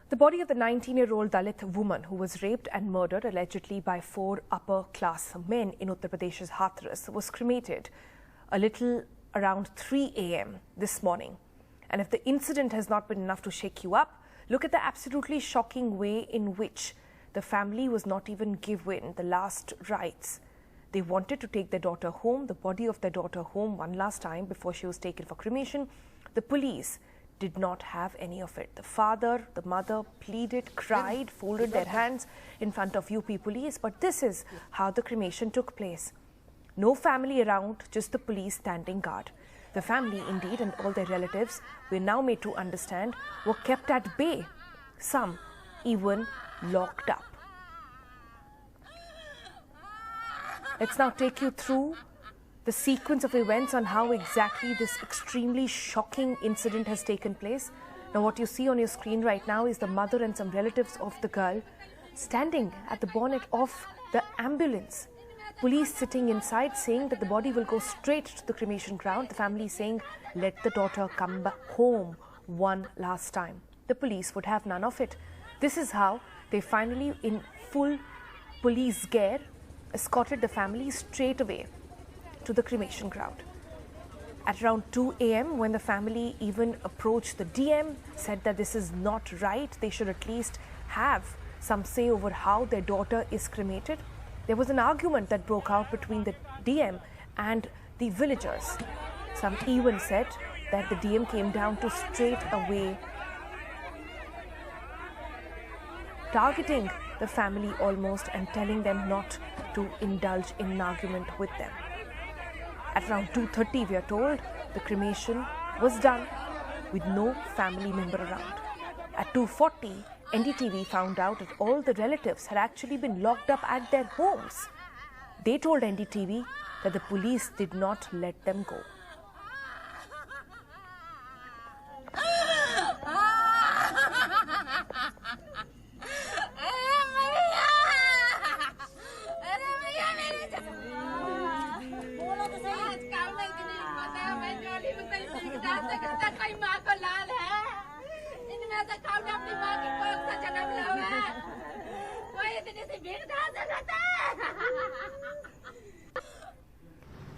The body of the 19-year-old Dalit woman who was raped and murdered allegedly by 4 upper-class men in Uttar Pradesh's Hathras was cremated a little around 3 a.m. this morning. And if the incident has not been enough to shake you up, look at the absolutely shocking way in which the family was not even given the last rites. They wanted to take their daughter home, the body of their daughter home one last time before she was taken for cremation. The police did not have any of it. The father, the mother pleaded, cried, folded their hands in front of UP police. But this is how the cremation took place. No family around, just the police standing guard. The family, indeed, and all their relatives, we're now made to understand, were kept at bay. Some even locked up. Let's now take you through the sequence of events on how exactly this extremely shocking incident has taken place. Now, what you see on your screen right now is the mother and some relatives of the girl standing at the bonnet of the ambulance. Police sitting inside saying that the body will go straight to the cremation ground. The family saying, let the daughter come back home one last time. The police would have none of it. This is how they finally, in full police gear, escorted the family straight away to the cremation ground. At around 2 a.m., when the family even approached the DM, said that this is not right, they should at least have some say over how their daughter is cremated. There was an argument that broke out between the DM and the villagers. Some even said that the DM came down to straight away targeting the family almost and telling them not to indulge in an argument with them. At around 2:30, we are told, the cremation was done with no family member around. At 2:40, NDTV found out that all the relatives had actually been locked up at their homes. They told NDTV that the police did not let them go.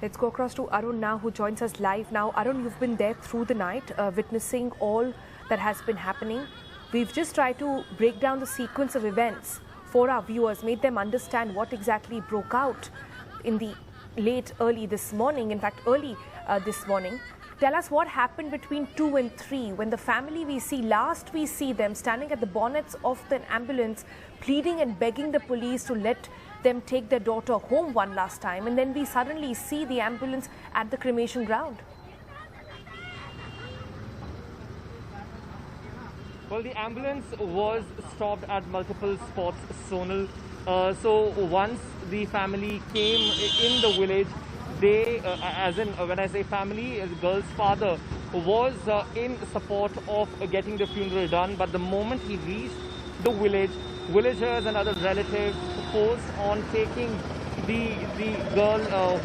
Let's go across to Arun now, who joins us live now. Arun, you've been there through the night, witnessing all that has been happening. We've just tried to break down the sequence of events for our viewers, made them understand what exactly broke out in the early this morning, in fact, early this morning. Tell us what happened between 2 and 3 when the family we see them standing at the bonnets of the ambulance, pleading and begging the police to let them take their daughter home one last time, and then we suddenly see the ambulance at the cremation ground. Well, the ambulance was stopped at multiple spots, Sonal. So once the family came in the village, they, as in when I say family, the girl's father was in support of getting the funeral done. But the moment he reached the village, villagers and other relatives forced on taking the girl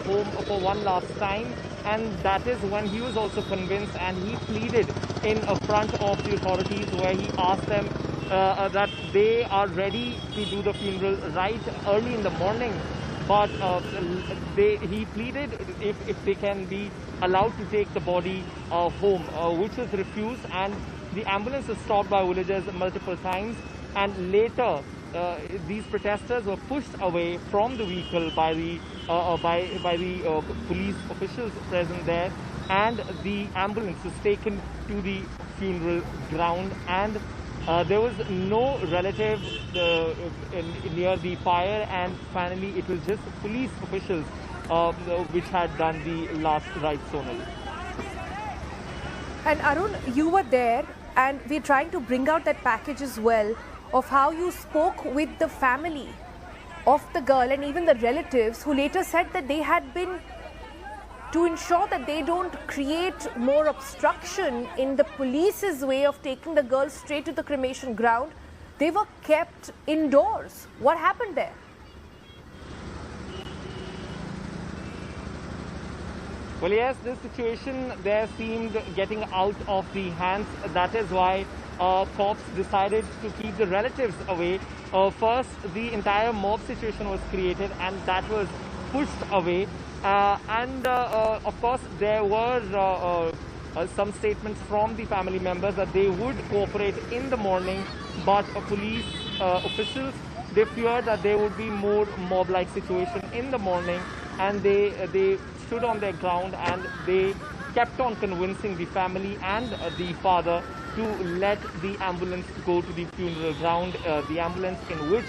home for one last time. And that is when he was also convinced, and he pleaded in front of the authorities, where he asked them that they are ready to do the funeral right early in the morning. But he pleaded if they can be allowed to take the body home, which was refused, and the ambulance was stopped by villagers multiple times. And later, these protesters were pushed away from the vehicle by the police officials present there, and the ambulance was taken to the funeral ground. And there was no relative near the fire, and finally it was just police officials which had done the last rites. Sonal. And Arun, you were there, and we're trying to bring out that package as well of how you spoke with the family of the girl and even the relatives, who later said that they had been, to ensure that they don't create more obstruction in the police's way of taking the girl straight to the cremation ground, they were kept indoors. What happened there? Well, yes, this situation there seemed getting out of the hands. That is why cops decided to keep the relatives away. First, the entire mob situation was created and that was pushed away. Of course, there were some statements from the family members that they would cooperate in the morning, but police officials, they feared that there would be more mob-like situation in the morning, and they stood on their ground and they kept on convincing the family and the father to let the ambulance go to the funeral ground, the ambulance in which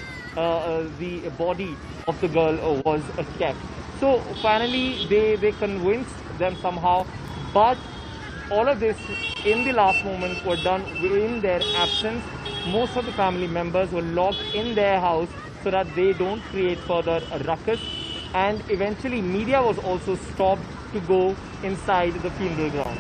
the body of the girl was kept. So finally they convinced them somehow, but all of this in the last moment were done in their absence. Most of the family members were locked in their house so that they don't create further ruckus, and eventually media was also stopped to go inside the funeral ground.